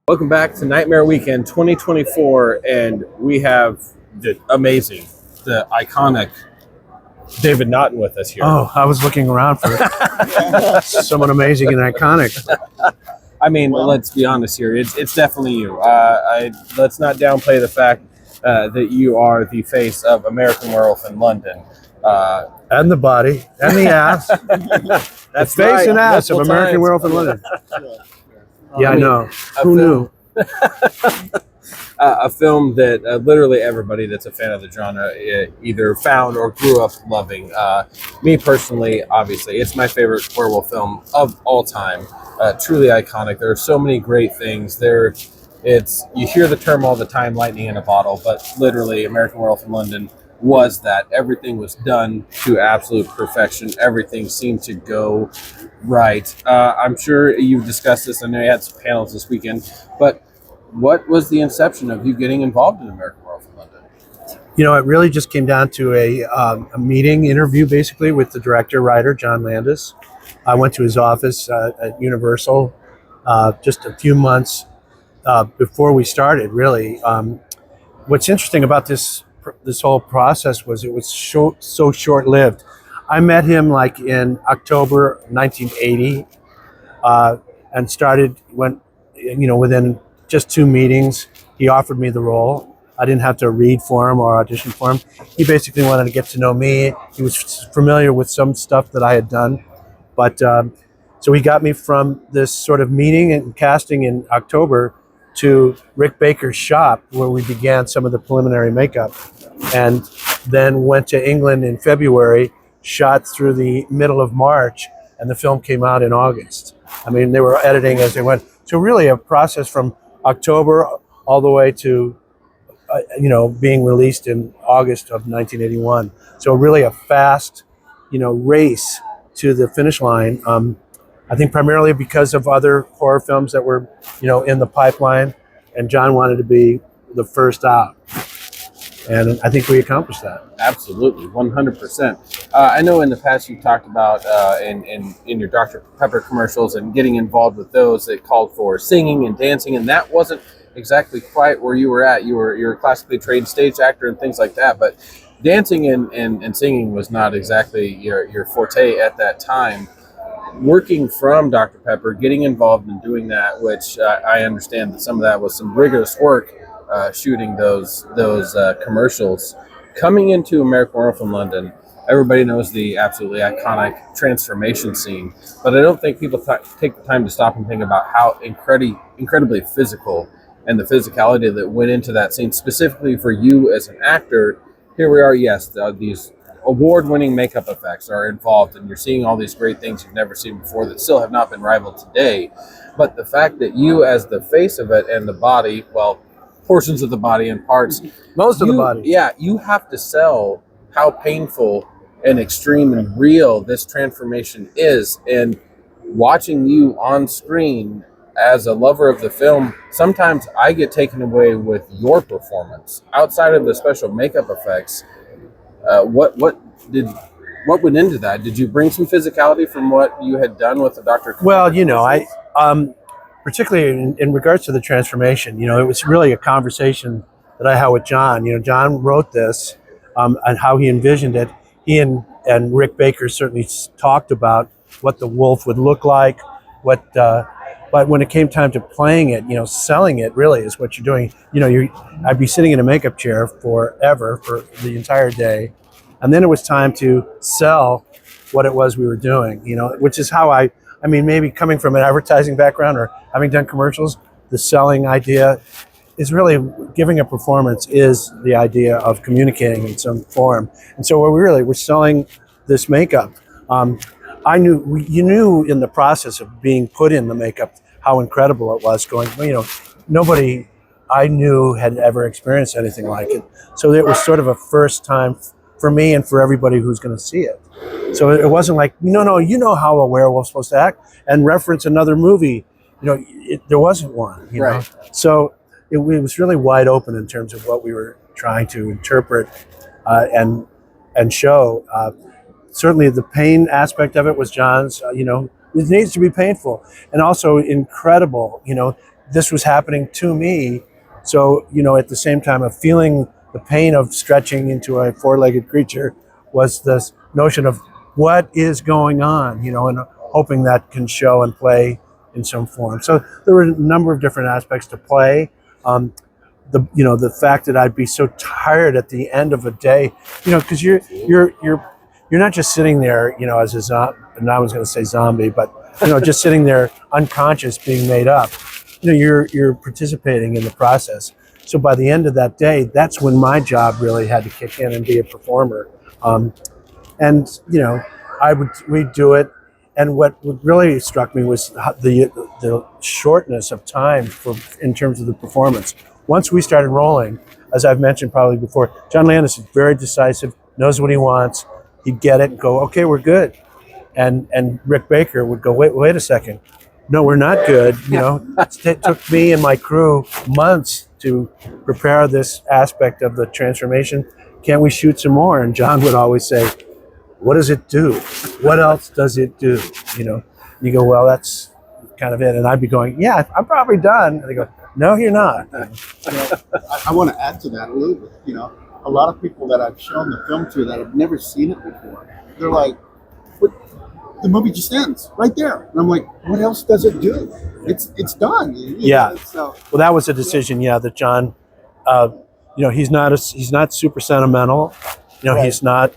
Welcome back to Nightmare Weekend 2024, and we have the amazing, the iconic David Naughton with us here. Oh, I was looking around for someone amazing and iconic. I mean, let's be honest here. It's definitely you. Let's not downplay the fact that you are the face of American Werewolf in London. And the body, and the ass. That's the face right. and ass of Multiple American times. Werewolf in London. Yeah, I I mean, know. Who knew? A film that literally everybody that's a fan of the genre either found or grew up loving. Me personally, obviously, it's my favorite werewolf film of all time. Truly iconic. There are so many great things. You hear the term all the time, lightning in a bottle, but literally American Werewolf in London was that. Everything was done to absolute perfection. Everything seemed to go right. I'm sure you've discussed this. I know you had some panels this weekend, but what was the inception of you getting involved in American Werewolf in London? You know, it really just came down to a meeting interview, basically, with the director, writer, John Landis. I went to his office at Universal just a few months before we started, really. What's interesting about this whole process was it was so short-lived. I met him like in October 1980 and within just 2 meetings, he offered me the role. I didn't have to read for him or audition for him. He basically wanted to get to know me. He was familiar with some stuff that I had done. But so he got me from this sort of meeting and casting in October to Rick Baker's shop, where we began some of the preliminary makeup, and then went to England in February, shot through the middle of March, and the film came out in August. I mean, they were editing as they went. So really a process from October all the way to, being released in August of 1981. So really a fast, race to the finish line. I think primarily because of other horror films that were, in the pipeline, and John wanted to be the first out. And I think we accomplished that. Absolutely, 100%. I know in the past you talked about in your Dr. Pepper commercials and getting involved with those that called for singing and dancing, and that wasn't exactly quite where you were at. You're a classically trained stage actor and things like that, but dancing and singing was not exactly your forte at that time. Working from Dr. Pepper, getting involved in doing that, which I understand that some of that was some rigorous work, shooting those commercials. Coming into American Werewolf in London, everybody knows the absolutely iconic transformation scene, but I don't think people take the time to stop and think about how incredibly physical and the physicality that went into that scene, specifically for you as an actor. Here we are, yes, these award-winning makeup effects are involved, and you're seeing all these great things you've never seen before that still have not been rivaled today. But the fact that you, as the face of it and the body, well, portions of the body and parts, Most of the body. Yeah, you have to sell how painful and extreme and real this transformation is. And watching you on screen as a lover of the film, sometimes I get taken away with your performance outside of the special makeup effects. What went into that? Did you bring some physicality from what you had done with the Dr. Well, I particularly in regards to the transformation, it was really a conversation that I had with John. John wrote this and how he envisioned it. He and Rick Baker certainly talked about what the wolf would look like, but when it came time to playing it, selling it really is what you're doing. I'd be sitting in a makeup chair forever for the entire day. And then it was time to sell what it was we were doing, which is how I mean, maybe coming from an advertising background or having done commercials, the selling idea is really giving a performance is the idea of communicating in some form. And so we're selling this makeup. You knew in the process of being put in the makeup how incredible it was going. Nobody I knew had ever experienced anything like it. So it was sort of a first time for me and for everybody who's going to see it. So it wasn't like, no, you know how a werewolf's supposed to act, and reference another movie. There wasn't one. Right. So it was really wide open in terms of what we were trying to interpret and show. Certainly the pain aspect of it was John's. It needs to be painful and also incredible. this was happening to me. So, at the same time of feeling the pain of stretching into a four-legged creature was this notion of what is going on, and hoping that can show and play in some form. So there were a number of different aspects to play. The fact that I'd be so tired at the end of a day, because you're not just sitting there, as a zombie. And I was going to say zombie, but just sitting there unconscious, being made up. You're participating in the process. So by the end of that day, that's when my job really had to kick in and be a performer. And we'd do it. And what really struck me was the shortness of time in terms of the performance. Once we started rolling, as I've mentioned probably before, John Landis is very decisive, knows what he wants. He'd get it and go, okay, we're good. And Rick Baker would go, wait a second. No, we're not good. It took me and my crew months to prepare this aspect of the transformation. Can't we shoot some more? And John would always say, what does it do? What else does it do? You go, well, that's kind of it. And I'd be going, yeah, I'm probably done. And they go, no, you're not. I want to add to that a little bit. A lot of people that I've shown the film to that have never seen it before, they're like, but the movie just ends right there. And I'm like, what else does it do? It's done. Yeah. So, well, that was a decision, that John, he's not super sentimental. Right. He's not,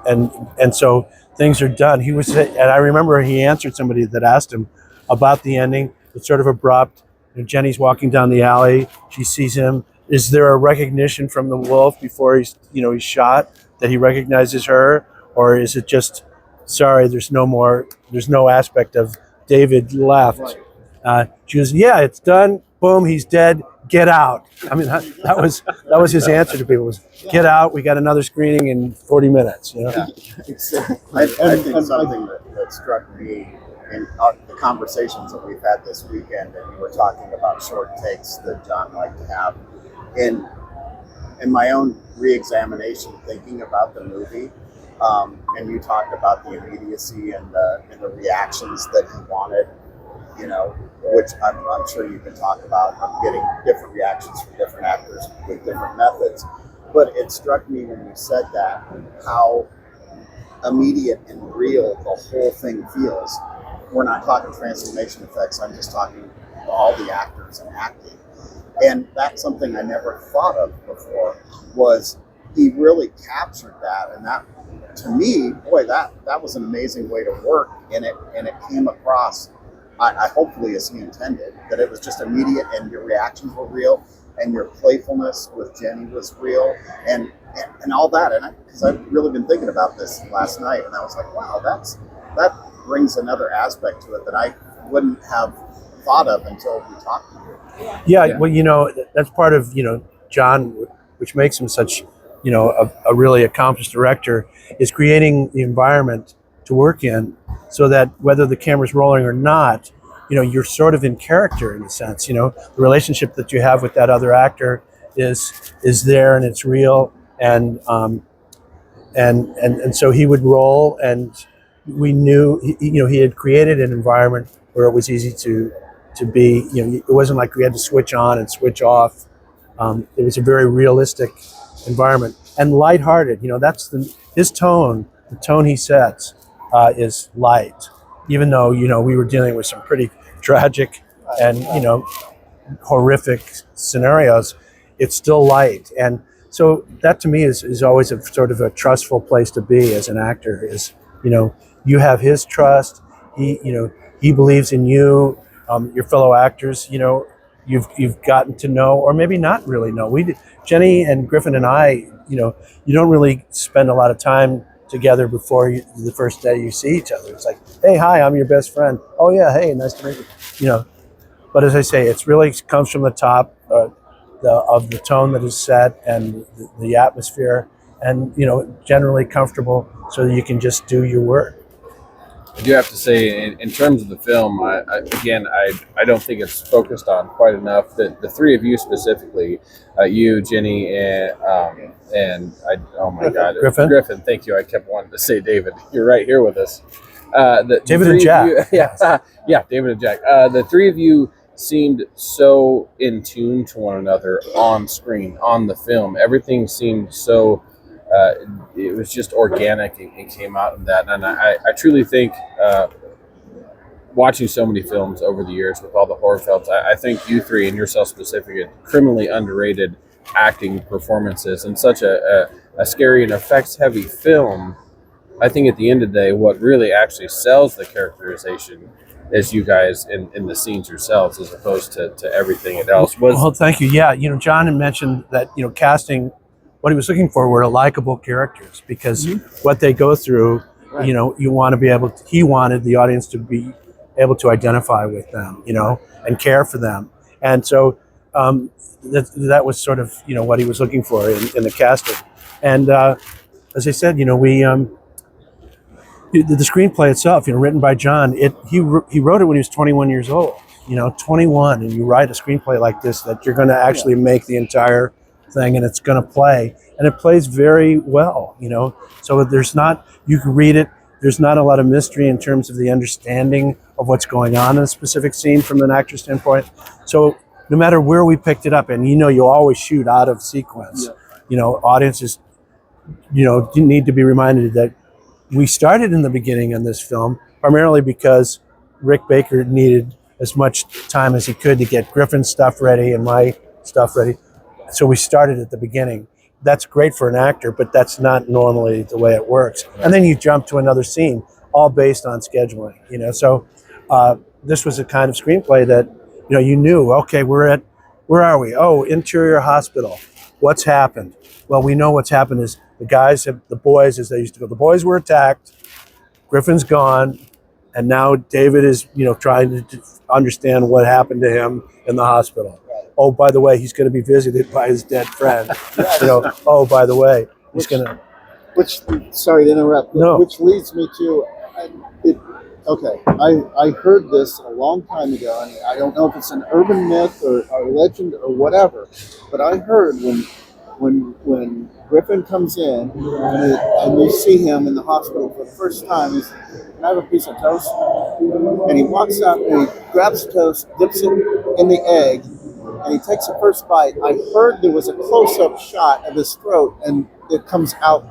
and so things are done. And I remember he answered somebody that asked him about the ending. It's sort of abrupt. Jenny's walking down the alley. She sees him. Is there a recognition from the wolf before he's shot that he recognizes her? Or is it just, sorry, there's no aspect of David left. Right. She goes, yeah, it's done. Boom, he's dead. Get out. I mean, that was his answer to people was, get out. We got another screening in 40 minutes. Yeah, exactly. I think something that struck me in the conversations that we've had this weekend, and you were talking about short takes that John liked to have, in my own re-examination, thinking about the movie, and you talked about the immediacy and the reactions that he wanted, which I'm sure you can talk about, of getting different reactions from different actors with different methods. But it struck me when you said that, how immediate and real the whole thing feels. We're not talking transformation effects, I'm just talking all the actors and acting. And that's something I never thought of before, was he really captured that. And that, to me, boy, that was an amazing way to work. And it came across, I hopefully as he intended, that it was just immediate and your reactions were real and your playfulness with Jenny was real and all that. And because I've really been thinking about this last night, and I was like, wow, that brings another aspect to it that I wouldn't have thought of until we talked to you. Yeah, well, that's part of, John, which makes him such, a really accomplished director, is creating the environment to work in so that whether the camera's rolling or not, you're sort of in character in a sense. The relationship that you have with that other actor is there and it's real, and so he would roll, and we knew he had created an environment where it was easy to be. It wasn't like we had to switch on and switch off. It was a very realistic environment and lighthearted. That's his tone. The tone he sets is light, even though we were dealing with some pretty tragic and horrific scenarios. It's still light, and so that to me is always a sort of a trustful place to be as an actor. Is you have his trust. He believes in you. Your fellow actors, you've gotten to know, or maybe not really know. Jenny and Griffin and I, you don't really spend a lot of time together before the first day you see each other. It's like, hey, hi, I'm your best friend. Oh yeah, hey, nice to meet you. But as I say, it's really comes from the top of the tone that is set and the atmosphere, and generally comfortable, so that you can just do your work. I do have to say, in terms of the film, I don't think it's focused on quite enough. The three of you specifically, you, Jenny, and oh my God, Griffin. Thank you. I kept wanting to say David. You're right here with us. David and Jack. Yeah, David and Jack. The three of you seemed so in tune to one another on screen, on the film. Everything seemed so, it was just organic and came out of that. And I truly think, watching so many films over the years with all the horror films, I think you three and yourself specifically are criminally underrated acting performances in such a scary and effects heavy film. I think at the end of the day, what really actually sells the characterization is you guys in the scenes yourselves, as opposed to everything else. Well, thank you. Yeah, John had mentioned that casting, what he was looking for were likable characters, because what they go through, Right. you want to be able to, he wanted the audience to be able to identify with them, and care for them. And so that was sort of, what he was looking for in the casting. And as I said, the screenplay itself, written by John, he wrote it when he was 21 years old. 21, and you write a screenplay like this that you're going to actually make the entire thing, and it's going to play, and it plays very well. So you can read it. There's not a lot of mystery in terms of the understanding of what's going on in a specific scene from an actor's standpoint. So no matter where we picked it up, and you always shoot out of sequence. Audiences, need to be reminded that we started in the beginning in this film primarily because Rick Baker needed as much time as he could to get Griffin's stuff ready and my stuff ready. So we started at the beginning. That's great for an actor, but that's not normally the way it works. And then you jump to another scene, all based on scheduling. So this was a kind of screenplay that you knew. Okay, where are we? Oh, interior hospital. What's happened? Well, we know what's happened is the boys, as they used to go, the boys were attacked, Griffin's gone, and now David is, trying to understand what happened to him in the hospital. Oh, by the way, he's going to be visited by his dead friend. Oh, by the way, he's going to... Which, sorry to interrupt, No. which leads me to, I heard this a long time ago, and I don't know if it's an urban myth or a legend or whatever, but I heard when Griffin comes in and you see him in the hospital for the first time, he's, "Can I have a piece of toast?" And he walks out and he grabs the toast, dips it in the egg, and he takes the first bite. I heard there was a close-up shot of his throat, and it comes out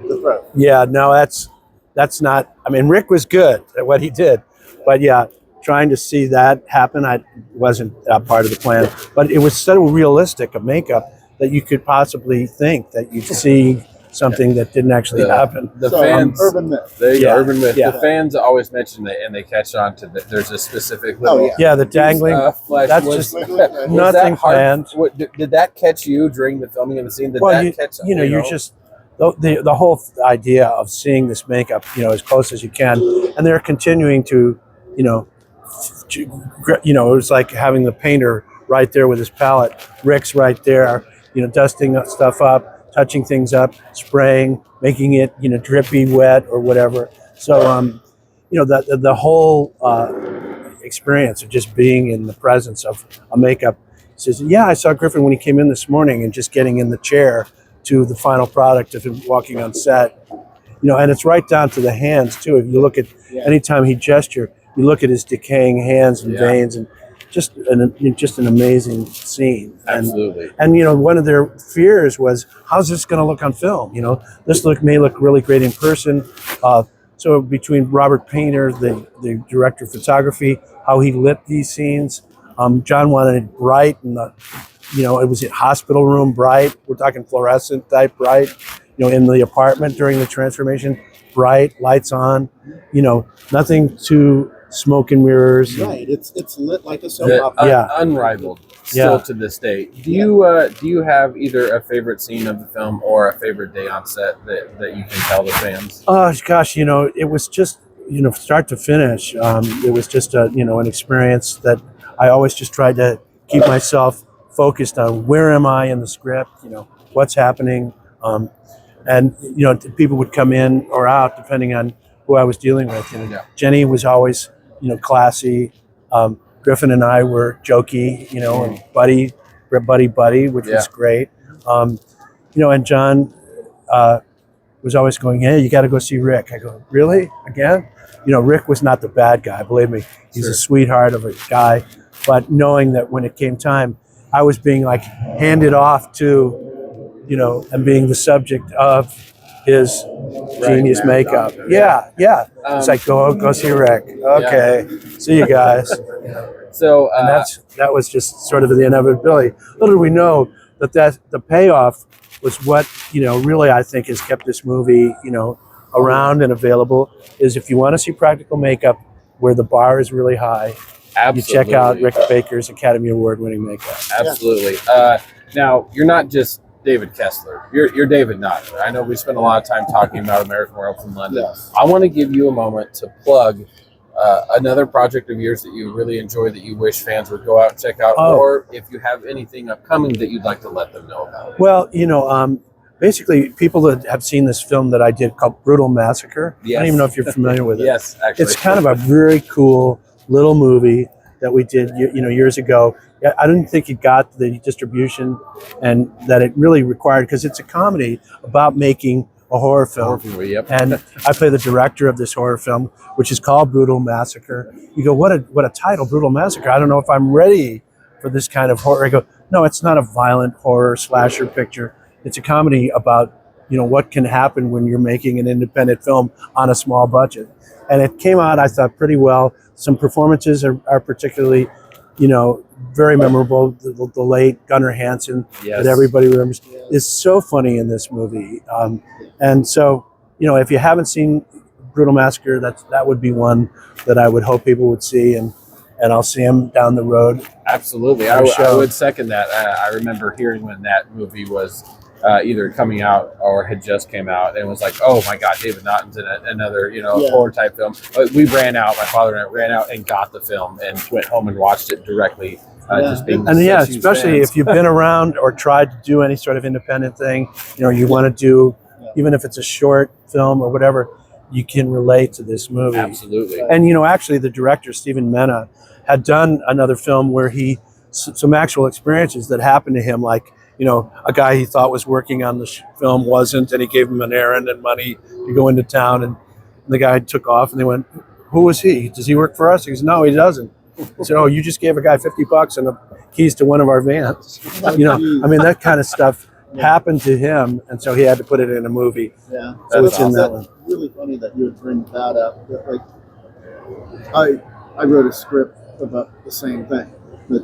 the throat. Yeah, no, that's not... I mean, Rick was good at what he did, but yeah, trying to see that happen, I wasn't part of the plan. But it was so realistic a makeup that you could possibly think that you'd see something that didn't actually happen. The So, fans, urban myth. there you go, Yeah, urban myth. yeah. The fans always mention it, and they catch on to that. There's a specific Oh, little yeah. Yeah, the dangling. flesh. That's was, just was nothing that hard? planned. Did that catch you during the filming of the scene? Did Well, that you, catch you're just the whole idea of seeing this makeup, as close as you can, and they're continuing to, it was like having the painter right there with his palette. Rick's right there, dusting stuff up, touching things up, spraying, making it, drippy, wet, or whatever. So, the whole experience of just being in the presence of a makeup. Says, yeah, I saw Griffin when he came in this morning, and just getting in the chair to the final product of him walking on set. And it's right down to the hands too. If you look at anytime he gestured, you look at his decaying hands and veins, and just an amazing scene. Absolutely. And one of their fears was, how's this going to look on film? This may look really great in person. So between Robert Painter, the director of photography, how he lit these scenes, John wanted it bright, and it was a hospital room bright. We're talking fluorescent type bright. In the apartment during the transformation, bright, lights on. Nothing too smoke and mirrors. Right, it's lit like a soap opera. Yeah. Unrivaled still to this day. Do you have either a favorite scene of the film or a favorite day on set that you can tell the fans? Oh gosh, it was just start to finish. It was just an experience that I always just tried to keep myself focused on. Where am I in the script? What's happening? And people would come in or out depending on who I was dealing with. Jenny was always classy. Griffin and I were jokey, and buddy, which was great. And John was always going, "Hey, you got to go see Rick." I go, "Really? Again?" Rick was not the bad guy. Believe me, he's a sweetheart of a guy. but knowing that when it came time, I was being like handed off to, and being the subject of his genius makeup. Yeah. It's like go see Rick. Okay, see you guys. So And that was just sort of the inevitability. Little did we know that the payoff was what really I think has kept this movie around and available. Is if you want to see practical makeup where the bar is really high, you check out Rick Baker's Academy Award-winning makeup. Absolutely. Now you're not just David Kessler. You're David Naughton. I know we spent a lot of time talking about American Werewolf in London. Yes. I want to give you a moment to plug another project of yours that you really enjoy that you wish fans would go out and check out, or if you have anything upcoming that you'd like to let them know about. Well, basically, people that have seen this film that I did called Brutal Massacre. Yes. I don't even know if you're familiar with it. Yes, actually. It's kind of a very cool little movie that we did, years ago. I didn't think it got the distribution and that it really required, because it's a comedy about making a horror film. Yep. And I play the director of this horror film, which is called Brutal Massacre. You go, what a title, Brutal Massacre. I don't know if I'm ready for this kind of horror. I go, no, it's not a violent horror slasher picture. It's a comedy about, what can happen when you're making an independent film on a small budget. And it came out, I thought, pretty well. Some performances are particularly, very memorable. The late Gunnar Hansen, that everybody remembers, is so funny in this movie. And so, if you haven't seen Brutal Massacre, that would be one that I would hope people would see, and I'll see them down the road. Absolutely. I would second that. I remember hearing when that movie was either coming out or had just came out, and it was like, oh my God, David Naughton's in another, horror type film. We ran out, my father and I ran out and got the film and went home and watched it directly. Just being especially if you've been around or tried to do any sort of independent thing, you want to do, even if it's a short film or whatever, you can relate to this movie. Absolutely. And actually, the director Stephen Mena had done another film where some actual experiences that happened to him, like a guy he thought was working on the film wasn't, and he gave him an errand and money to go into town, and the guy took off, and they went, "Who is he? Does he work for us?" He goes, "No, he doesn't." He said, "Oh, you just gave a guy $50 and the keys to one of our vans." That kind of stuff happened to him, and so he had to put it in a movie. Yeah, so it's in that one. Really funny that you would bring that up. Like, I wrote a script about the same thing. The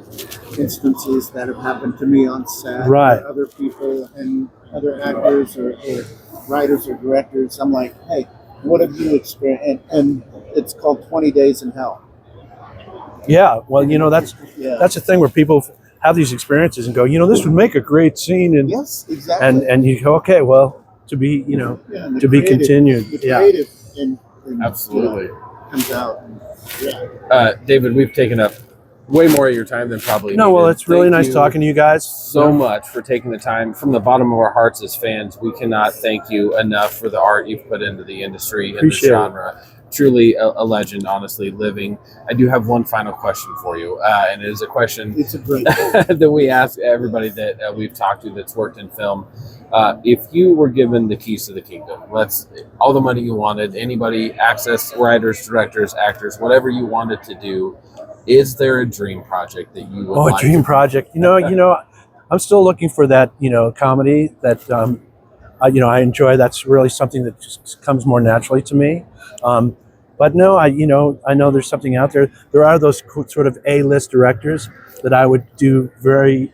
instances that have happened to me on set, right? Other people and other actors or writers or directors. I'm like, hey, what have you experienced? And it's called 20 Days in Hell. Yeah, well, that's the thing where people have these experiences and go, this would make a great scene, and yes, exactly, and you go, okay, well, to be, to be continued. The creative in absolutely comes out. David, we've taken up way more of your time than probably needed. Well, it's really nice talking to you guys. So much for taking the time. From the bottom of our hearts as fans, we cannot thank you enough for the art you've put into the industry and the genre. Truly a legend, honestly, living. I do have one final question for you, and it is a question that we ask everybody that we've talked to that's worked in film. If you were given the keys to the kingdom, all the money you wanted, anybody, access, writers, directors, actors, whatever you wanted to do, is there a dream project that you would like a dream project? I'm still looking for that, comedy that, I enjoy. That's really something that just comes more naturally to me. But no, I know there's something out there. There are those sort of A-list directors that I would do very,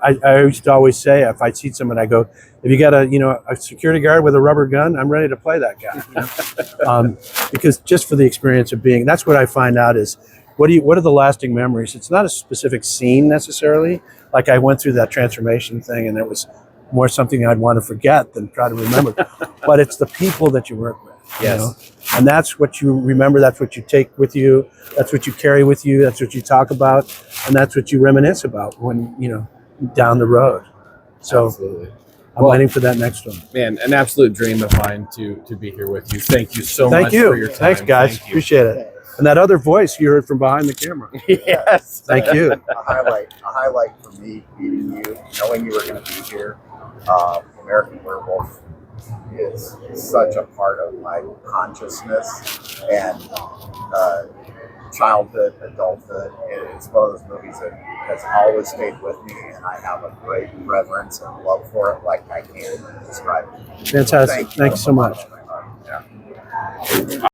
I used to always say, if I see someone, I go, if you got a security guard with a rubber gun, I'm ready to play that guy. Because just for the experience of being, that's what I find out is, what are the lasting memories? It's not a specific scene necessarily. Like I went through that transformation thing, and it was more something I'd want to forget than try to remember. But it's the people that you work with. Yes. And that's what you remember. That's what you take with you. That's what you carry with you. That's what you talk about, and that's what you reminisce about when down the road. So absolutely. I'm waiting for that next one. Man, an absolute dream of mine to be here with you. Thank you so much for your time. Thanks, guys. Appreciate it. And that other voice you heard from behind the camera. Yes. Thank you. A highlight for me meeting you, knowing you were going to be here. American Werewolf is such a part of my consciousness, and childhood, adulthood. It's one of those movies that has always stayed with me, and I have a great reverence and love for it, like I can't describe it. Fantastic. Thanks so much. Yeah.